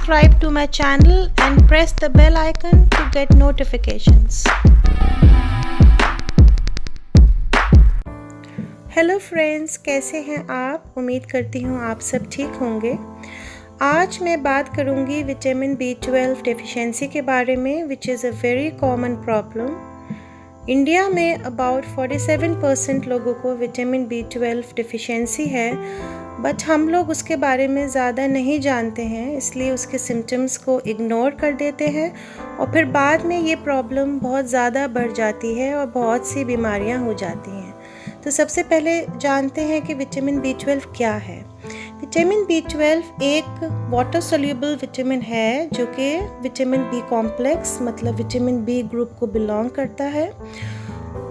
subscribe to my channel and press the bell icon to get notifications. Hello friends, कैसे हैं आप? उम्मीद करती हूँ आप सब ठीक होंगे। आज मैं बात करूँगी विटामिन B12 डेफिशिएंसी के बारे में, which is a very common problem. India में अबाउट 47% लोगों को विटामिन B12 डेफिशिएंसी है, बट हम लोग उसके बारे में ज़्यादा नहीं जानते हैं, इसलिए उसके सिम्टम्स को इग्नोर कर देते हैं और फिर बाद में ये प्रॉब्लम बहुत ज़्यादा बढ़ जाती है और बहुत सी बीमारियां हो जाती हैं। तो सबसे पहले जानते हैं कि विटामिन B12 क्या है। विटामिन B12 एक वाटर सोल्यूबल विटामिन है जो कि विटामिन B कॉम्प्लेक्स मतलब विटामिन B ग्रुप को बिलोंग करता है।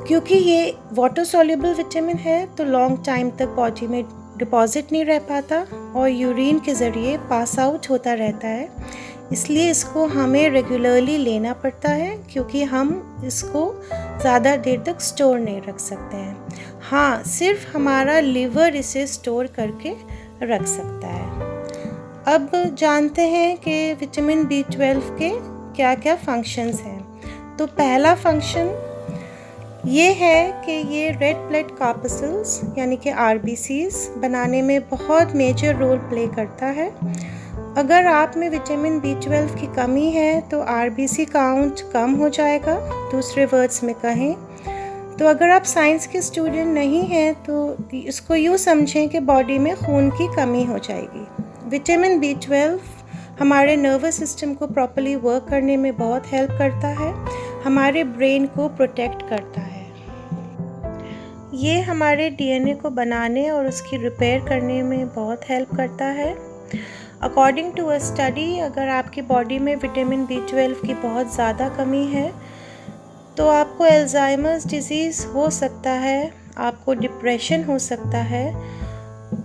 क्योंकि ये वाटर सोल्यूबल विटामिन है तो लॉन्ग टाइम तक बॉडी में डिपॉजिट नहीं रह पाता और यूरिन के ज़रिए पास आउट होता रहता है, इसलिए इसको हमें रेगुलरली लेना पड़ता है क्योंकि हम इसको ज़्यादा देर तक स्टोर नहीं रख सकते हैं। हाँ, सिर्फ हमारा लिवर इसे स्टोर करके रख सकता है। अब जानते हैं कि विटामिन B12 के क्या क्या फंक्शंस हैं। तो पहला फंक्शन ये है कि ये रेड ब्लड कॉर्पस्कल्स यानी कि RBCs बनाने में बहुत मेजर रोल प्ले करता है। अगर आप में विटामिन B12 की कमी है तो RBC काउंट कम हो जाएगा। दूसरे वर्ड्स में कहें तो अगर आप साइंस के स्टूडेंट नहीं हैं तो इसको यूँ समझें कि बॉडी में खून की कमी हो जाएगी। विटामिन B12 हमारे नर्वस सिस्टम को प्रॉपर्ली वर्क करने में बहुत हेल्प करता है, हमारे ब्रेन को प्रोटेक्ट करता है। ये हमारे DNA को बनाने और उसकी रिपेयर करने में बहुत हेल्प करता है। अकॉर्डिंग टू अ स्टडी, अगर आपकी बॉडी में विटामिन B12 की बहुत ज़्यादा कमी है तो आपको अल्जाइमर्स डिजीज़ हो सकता है, आपको डिप्रेशन हो सकता है,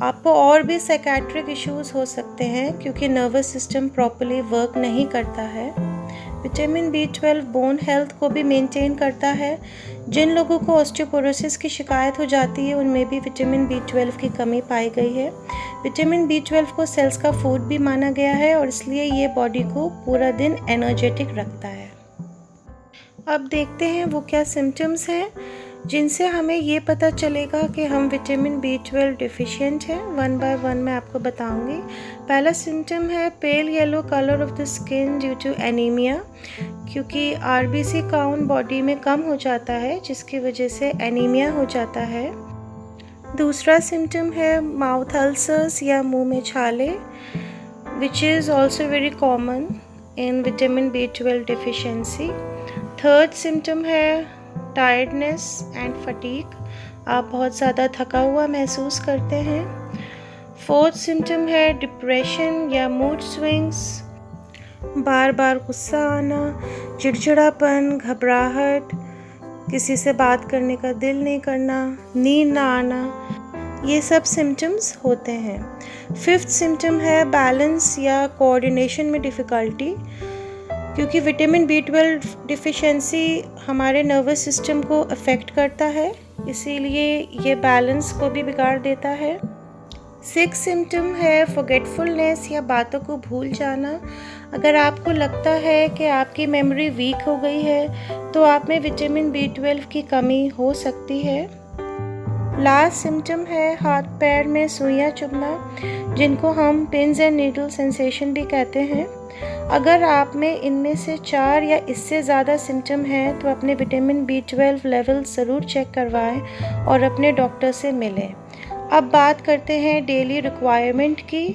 आपको और भी साइकेट्रिक इश्यूज़ हो सकते हैं क्योंकि नर्वस सिस्टम प्रॉपर्ली वर्क नहीं करता है। विटामिन B12 बोन हेल्थ को भी मेंटेन करता है। जिन लोगों को ऑस्टियोपोरोसिस की शिकायत हो जाती है उनमें भी विटामिन B12 की कमी पाई गई है। विटामिन B12 को सेल्स का फूड भी माना गया है और इसलिए ये बॉडी को पूरा दिन एनर्जेटिक रखता है। अब देखते हैं वो क्या सिम्टम्स हैं जिनसे हमें ये पता चलेगा कि हम विटामिन B12 डिफिशिएंट हैं। वन बाय वन मैं आपको बताऊंगी। पहला सिम्टम है pale yellow colour of the skin due to anaemia, क्योंकि RBC काउंट बॉडी में कम हो जाता है जिसकी वजह से एनीमिया हो जाता है। दूसरा सिम्टम है माउथ अल्सर्स या मुंह में छाले, which is also very common in vitamin B12 deficiency. Third symptom है टायर्डनेस एंड फटीग, आप बहुत ज़्यादा थका हुआ महसूस करते हैं। फोर्थ सिम्टम है डिप्रेशन या मूड स्विंग्स, बार बार गुस्सा आना, चिड़चिड़ापन, घबराहट, किसी से बात करने का दिल नहीं करना, नींद ना आना, ये सब सिम्टम्स होते हैं। फिफ्थ सिम्टम है बैलेंस या कोऑर्डिनेशन में डिफ़िकल्टी, क्योंकि विटामिन B12 डिफिशिएंसी हमारे नर्वस सिस्टम को अफेक्ट करता है, इसीलिए ये बैलेंस को भी बिगाड़ देता है। सिक्स सिम्टम है फॉरगेटफुलनेस या बातों को भूल जाना। अगर आपको लगता है कि आपकी मेमोरी वीक हो गई है तो आप में विटामिन B12 की कमी हो सकती है। लास्ट सिम्टम है हाथ पैर में सुइयां चुभना, जिनको हम पिन्स एंड नीडल सेंसेशन भी कहते हैं। अगर आप में इनमें से 4 या इससे ज़्यादा सिम्टम हैं तो अपने विटामिन B12 लेवल ज़रूर चेक करवाएं और अपने डॉक्टर से मिलें। अब बात करते हैं डेली रिक्वायरमेंट की।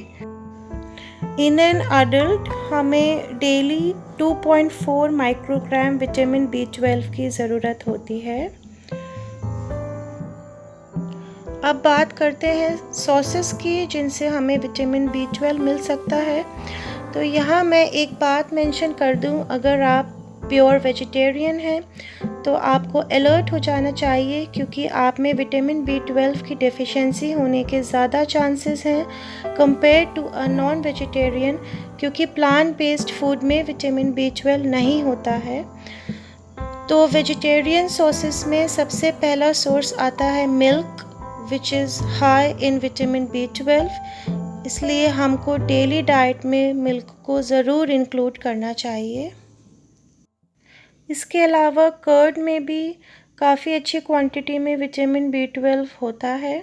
इन एन अडल्ट हमें डेली 2.4 माइक्रोग्राम विटामिन B12 की ज़रूरत होती है। अब बात करते हैं सोर्सेस की जिनसे हमें विटामिन B12 मिल सकता है। तो यहाँ मैं एक बात मेंशन कर दूँ, अगर आप प्योर वेजिटेरियन हैं तो आपको अलर्ट हो जाना चाहिए क्योंकि आप में विटामिन B12 की डेफिशिएंसी होने के ज़्यादा चांसेस हैं compare to a non vegetarian, क्योंकि प्लांट बेस्ड फूड में विटामिन B12 नहीं होता है। तो वेजिटेरियन सोर्सेस में सबसे पहला सोर्स आता है milk, which is high in vitamin B12, इसलिए हमको डेली डाइट में मिल्क को ज़रूर इंक्लूड करना चाहिए। इसके अलावा कर्ड में भी काफ़ी अच्छी क्वांटिटी में विटामिन B12 होता है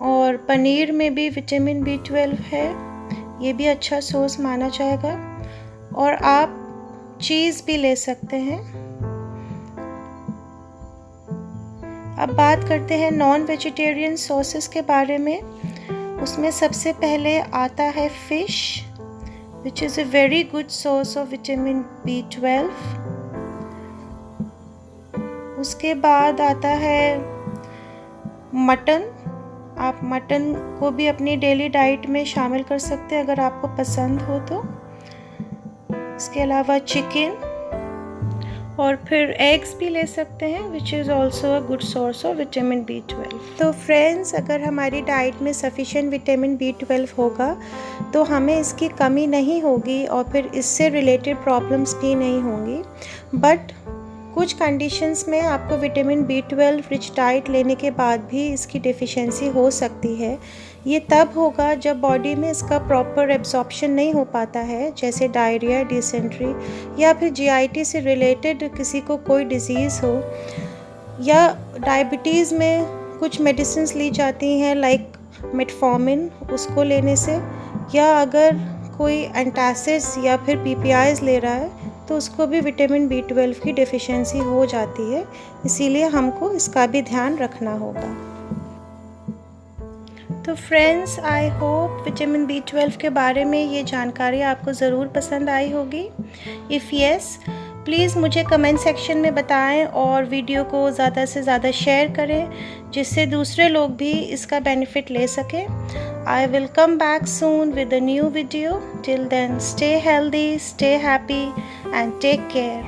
और पनीर में भी विटामिन B12 है, ये भी अच्छा सोर्स माना जाएगा। और आप चीज़ भी ले सकते हैं। अब बात करते हैं नॉन वेजिटेरियन सॉसेस के बारे में। उसमें सबसे पहले आता है fish, which is a very good source of vitamin B12। उसके बाद आता है मटन। आप मटन को भी अपनी डेली डाइट में शामिल कर सकते हैं अगर आपको पसंद हो तो। इसके अलावा चिकन और फिर एग्स भी ले सकते हैं, which is also a good source of vitamin B12। तो फ्रेंड्स, अगर हमारी डाइट में सफिशिएंट विटामिन B12 होगा तो हमें इसकी कमी नहीं होगी और फिर इससे रिलेटेड प्रॉब्लम्स भी नहीं होंगी। बट कुछ कंडीशंस में आपको विटामिन B12 रिच डाइट लेने के बाद भी इसकी डेफिशिएंसी हो सकती है। ये तब होगा जब बॉडी में इसका प्रॉपर एब्जॉर्प्शन नहीं हो पाता है, जैसे डायरिया, डिसेंट्री या फिर GIT से रिलेटेड किसी को कोई डिजीज़ हो, या डायबिटीज़ में कुछ मेडिसिन्स ली जाती हैं लाइक मेटफॉर्मिन, उसको लेने से, या अगर कोई एंटासिड्स या फिर PPIs ले रहा है तो उसको भी विटामिन B12 की डेफिशिएंसी हो जाती है। इसीलिए हमको इसका भी ध्यान रखना होगा। तो friends, I hope vitamin B12 के बारे में ये जानकारी आपको ज़रूर पसंद आई होगी। इफ़ येस, प्लीज़ मुझे कमेंट सेक्शन में बताएं और वीडियो को ज़्यादा से ज़्यादा शेयर करें, जिससे दूसरे लोग भी इसका बेनिफिट ले सकें। I will come back soon with a new video. Till then, stay healthy, stay happy, and take care.